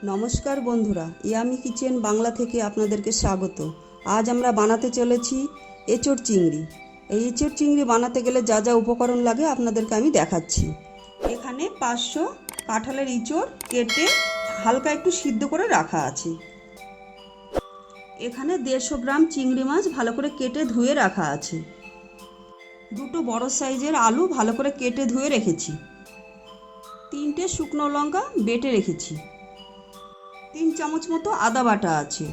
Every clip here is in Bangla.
নমস্কার বন্ধুরা, ইয়ামি কিচেন বাংলা থেকে আপনাদেরকে স্বাগত। আজ আমরা বানাতে চলেছি এঁচোড় চিংড়ি। এই এঁচোড় চিংড়ি বানাতে গেলে যা যা উপকরণ লাগে আপনাদেরকে আমি দেখাচ্ছি। এখানে 500 কাঁঠালের এঁচোড় কেটে হালকা একটু সিদ্ধ করে রাখা আছে। এখানে 150 গ্রাম চিংড়ি মাছ ভালো করে কেটে ধুয়ে রাখা আছে। দুটো বড় সাইজের আলু ভালো করে কেটে ধুয়ে রেখেছি। 3টে শুকনো লঙ্কা বেটে রেখেছি। 3 চামচ মতো আদা বাটা আছে।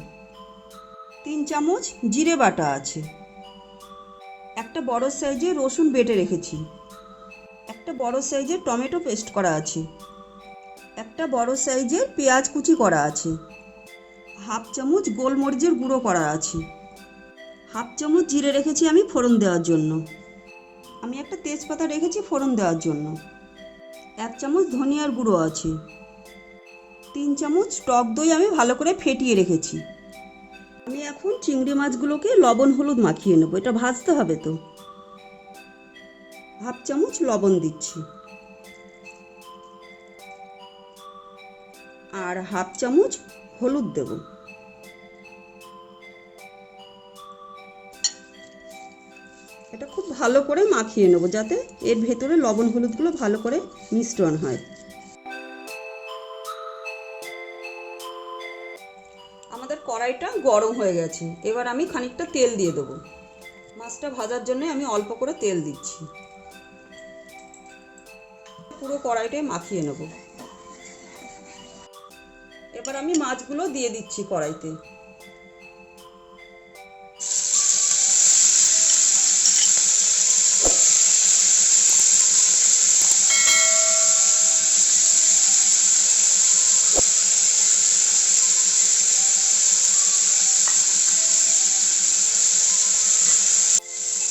3 চামচ জিরে বাটা আছে। একটা বড় সাইজের রসুন বেটে রেখেছি। একটা বড় সাইজের টমেটো পেস্ট করা আছে। একটা বড় সাইজের পেঁয়াজ কুচি করা আছে। হাফ চামচ গোলমরিচের গুঁড়ো করা আছে। হাফ চামচ জিরে রেখেছি আমি ফোড়ন দেওয়ার জন্য। আমি একটা তেজপাতা রেখেছি ফোড়ন দেওয়ার জন্য। 1 চামচ ধনিয়ার গুঁড়ো আছে। 3 চামচ টক দই আমি ভালো করে ফেটিয়ে রেখেছি। আমি এখন চিংড়ি মাছগুলোকে লবণ হলুদ মাখিয়ে নেব, এটা ভাজতে হবে তো। হাফ চামচ লবণ দিচ্ছি আর হাফ চামচ হলুদ দেব। এটা খুব ভালো করে মাখিয়ে নেব যাতে এর ভেতরে লবণ হলুদগুলো ভালো করে মিশ্রণ হয়। আমাদের কড়াইটা গরম হয়ে গেছে, এবার আমি খানিকটা তেল দিয়ে দেবো। মাছটা ভাজার জন্য আমি অল্প করে তেল দিচ্ছি। পুরো কড়াইটাই মাখিয়ে নেব। এবার আমি মাছগুলো দিয়ে দিচ্ছি কড়াইতে।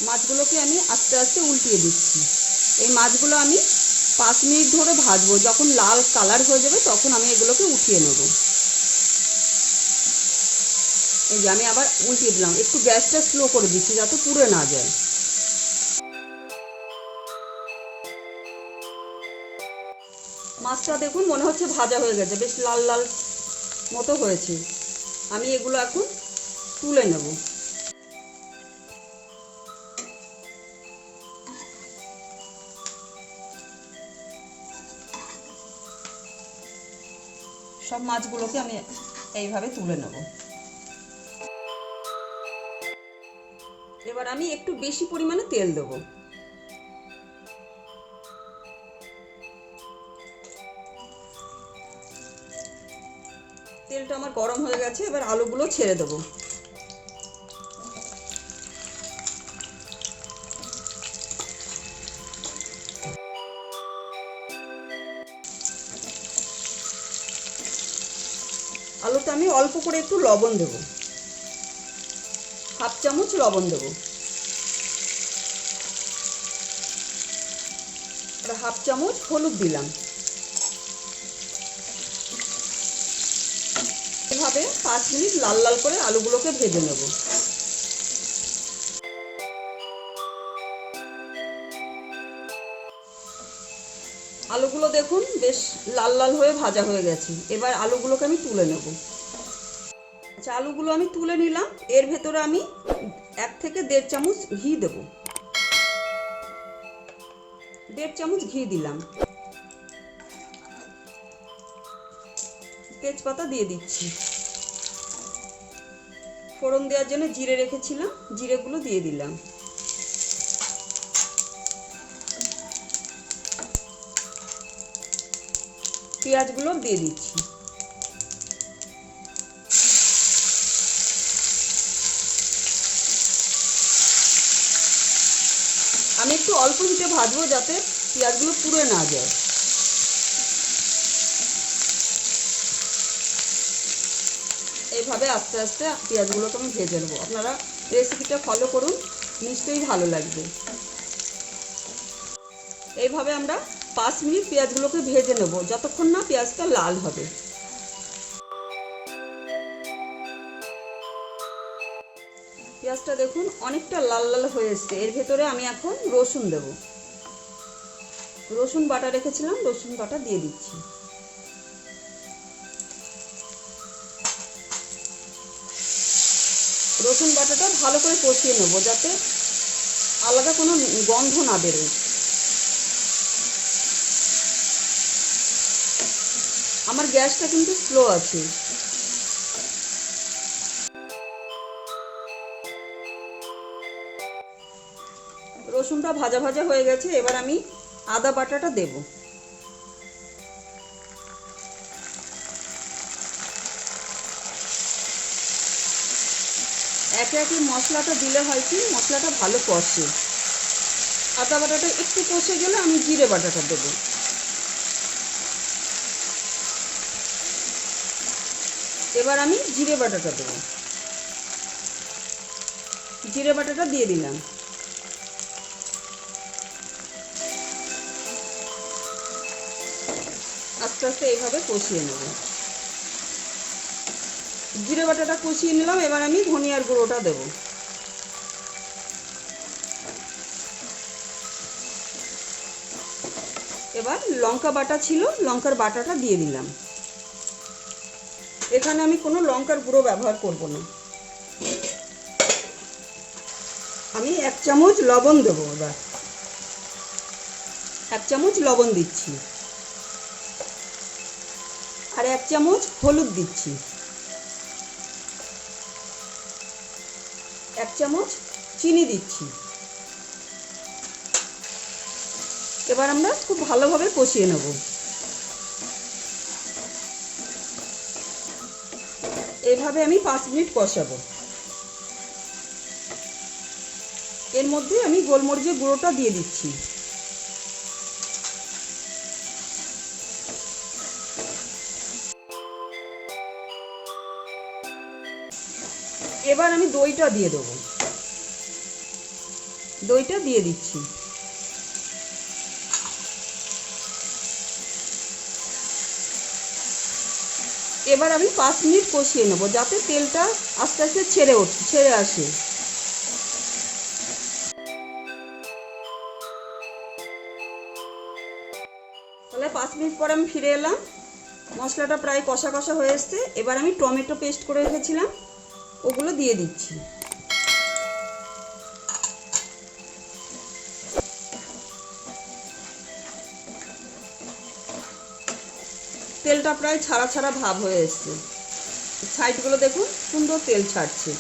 মাছগুলোকে আমি আস্তে আস্তে উল্টিয়ে দিচ্ছি। এই মাছগুলো আমি 5 মিনিট ধরে ভাজবো। যখন লাল কালার হয়ে যাবে তখন আমি এগুলোকে উঠিয়ে নেব। এই যে আমি আবার উল্টিয়ে দিলাম, একটু গ্যাসটা স্লো করে দিচ্ছি যাতে পুড়ে না যায়। মাছটা দেখুন মনে হচ্ছে ভাজা হয়ে গেছে, বেশ লাল লাল মতো হয়েছে। আমি এগুলো এখন তুলে নেব। সব মাছগুলোকে আমি এইভাবে তুলে নেব। এবার আমি একটু বেশি পরিমাণে তেল দেব। তেলটা আমার গরম হয়ে গেছে, এবার আলুগুলো ছেড়ে দেব। আলুতে আমি অল্প করে একটু লবণ দেব, হাফ চামচ লবণ দেব আর হাফ চামচ হলুদ দিলাম। এভাবে 5 মিনিট লাল লাল করে আলুগুলোকে ভেজে নেব। আলুগুলো দেখুন বেশ লাল লাল হয়ে ভাজা হয়ে গেছে। এবার আলুগুলোকে আমি তুলে নেব। আচ্ছা, আলুগুলো আমি তুলে নিলাম। এর ভেতরে আমি 1 থেকে 1.5 চামচ ঘি দেব। 1.5 চামচ ঘি দিলাম। তেজপাতা দিয়ে দিচ্ছি। ফোড়ন দেওয়ার জন্য জিরে রেখেছিলাম, জিরেগুলো দিয়ে দিলাম। পেঁয়াজগুলো দিয়ে দিচ্ছি। আমি একটু অল্প হিটে ভাজবো যাতে পেঁয়াজগুলো পুড়ে না যায়। এইভাবে আস্তে আস্তে পেঁয়াজগুলোকে আমি ভেজে নেবো। আপনারা রেসিপিটা ফলো করুন, নিশ্চয়ই ভালো লাগবে। এইভাবে আমরা 5 মিনিট পেঁয়াজগুলোকে ভেজে নেব যতক্ষণ না পেঁয়াজটা লাল হবে। পেঁয়াজটা দেখুন অনেকটা লাল লাল হয়ে এসছে। এর ভেতরে আমি এখন রসুন দেব। রসুন বাটা রেখেছিলাম, রসুন বাটা দিয়ে দিচ্ছি। রসুন বাটাটা ভালো করে কষিয়ে নেব যাতে আলাদা কোনো গন্ধ না বেরোয়। আমার গ্যাসটা কিন্তু স্লো আছে। রসুনটা ভাজা ভাজা হয়ে গেছে, এবার আমি আদা বাটাটা দেব। একে একে মশলাটা দিলে হয় কি মশলাটা ভালো কষে। আদা বাটাটা একটু কষে গেলে আমি জিরে বাটাটা দেবো। এবার আমি জিরে বাটাটা দেবো। জিরে বাটাটা দিয়ে দিলাম। আস্তে আস্তে এইভাবে কষিয়ে নেব। জিরে বাটাটা কষিয়ে নিলাম, এবার আমি ধনিয়ার গুঁড়োটা দেব। এবার লঙ্কা বাটা ছিল, লঙ্কার বাটাটা দিয়ে দিলাম। এখানে আমি কোনো লঙ্কার গুঁড়ো ব্যবহার করব না। আমি 1 চামচ লবণ দেবো। এবার 1 চামচ লবণ দিচ্ছি, আর 1 চামচ হলুদ দিচ্ছি, 1 চামচ চিনি দিচ্ছি। এবার আমরা খুব ভালোভাবে কষিয়ে নেব। এইভাবে আমি 5 মিনিট কষাবো। এর মধ্যে আমি গোলমরিচের গুঁড়োটা দিয়ে দিচ্ছি। এবার আমি দইটা দিয়ে দেবো। দইটা দিয়ে দিচ্ছি। এবার আমি 5 মিনিট কষিয়ে নেব যাতে তেলটা আস্তে আস্তে ছেড়ে আসে। তাহলে 5 মিনিট পরে আমি ফিরে এলাম। মশলাটা প্রায় কষা কষা হয়ে এসছে। এবার আমি টমেটো পেস্ট করে রেখেছিলাম ওগুলো দিয়ে দিচ্ছি। তেলটা প্রায় ছাড়া ছাড়া ভাব হয়ে এসছে। সাইডগুলো দেখুন সুন্দর তেল ছাড়ছে।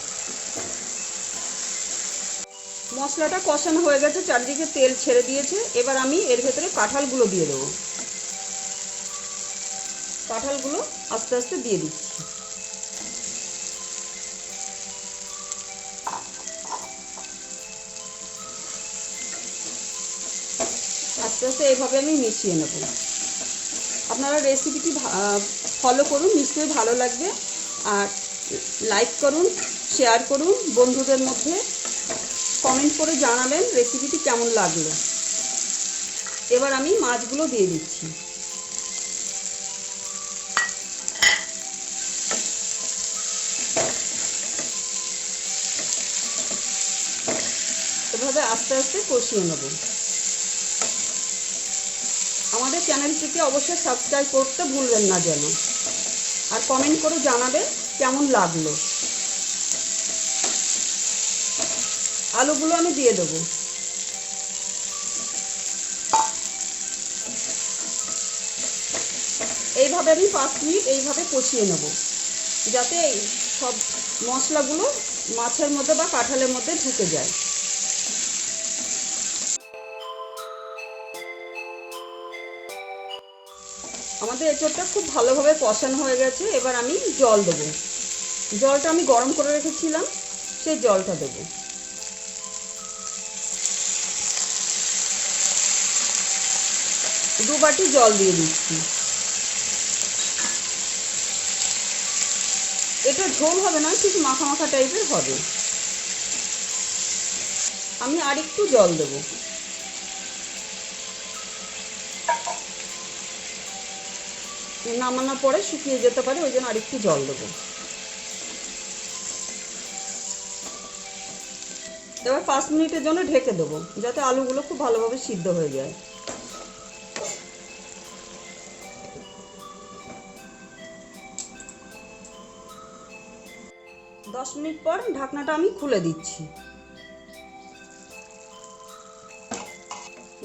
মশলাটা কষানো হয়ে গেছে, চারদিকে তেল ছেড়ে দিয়েছে। এবার আমি এর ভেতরে কাঁঠালগুলো দিয়ে দেবো। কাঁঠালগুলো আস্তে আস্তে দিয়ে দিচ্ছি। আস্তে আস্তে এইভাবে আমি মিশিয়ে নেব। আপনারা রেসিপিটি ফলো করুন, নিশ্চয়ই ভালো লাগবে। আর লাইক করুন, শেয়ার করুন বন্ধুদের মধ্যে। কমেন্ট করে জানাবেন রেসিপিটি কেমন লাগলো। এবার আমি মাছগুলো দিয়ে দিচ্ছি। এভাবে আস্তে আস্তে কষিয়ে নেব। আমাদের চ্যানেলটিকে অবশ্যই সাবস্ক্রাইব করতে ভুলবেন না যেন। আর কমেন্ট করে জানাবেন কেমন লাগলো। আলুগুলো আমি দিয়ে দেবো। এইভাবে আমি 5 মিনিট এইভাবে কষিয়ে নেব যাতে সব মশলাগুলো মাছের মধ্যে বা কাঁঠালের মধ্যে ঢুকে যায়। আমাদের এঁচোড়টা খুব ভালোভাবে কষানো হয়ে গেছে। এবার আমি জল দেবো। জলটা আমি গরম করে রেখেছিলাম, সেই জলটা দেবো। দু বাটি জল দিয়ে দিচ্ছি। এটা ঝোল হবে না, ঠিক মাখা মাখা টাইপের হবে। আমি আর একটু জল দেবো। নামানোর পরে শুকিয়ে যেতে পারে, ওই জন্য আরেকটু জল দেবো। এবার 5 মিনিটের জন্য ঢেকে দেবো যাতে আলুগুলো খুব ভালোভাবে সিদ্ধ হয়ে যায়। 10 মিনিট পর ঢাকনাটা আমি খুলে দিচ্ছি।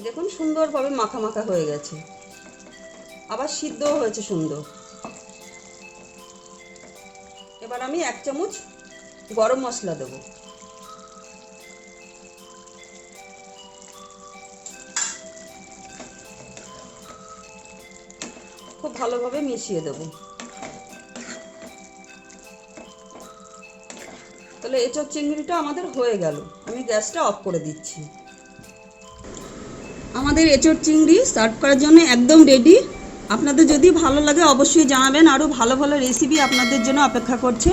দেখুন সুন্দরভাবে মাখা মাখা হয়ে গেছে, আবার সিদ্ধও হয়েছে সুন্দর। এবার আমি 1 চামচ গরম মশলা দেবো। খুব ভালোভাবে মিশিয়ে দেবো। তাহলে এঁচোড় চিংড়িটা আমাদের হয়ে গেল। আমি গ্যাসটা অফ করে দিচ্ছি। আমাদের এঁচোড় চিংড়ি সার্ভ করার জন্য একদম রেডি। আপনাদের যদি ভালো লাগে অবশ্যই জানাবেন। আরও ভালো ভালো রেসিপি আপনাদের জন্য অপেক্ষা করছে।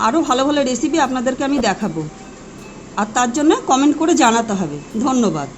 আরও ভালো ভালো রেসিপি আপনাদেরকে আমি দেখাবো, আর তার জন্য কমেন্ট করে জানাতে হবে। ধন্যবাদ।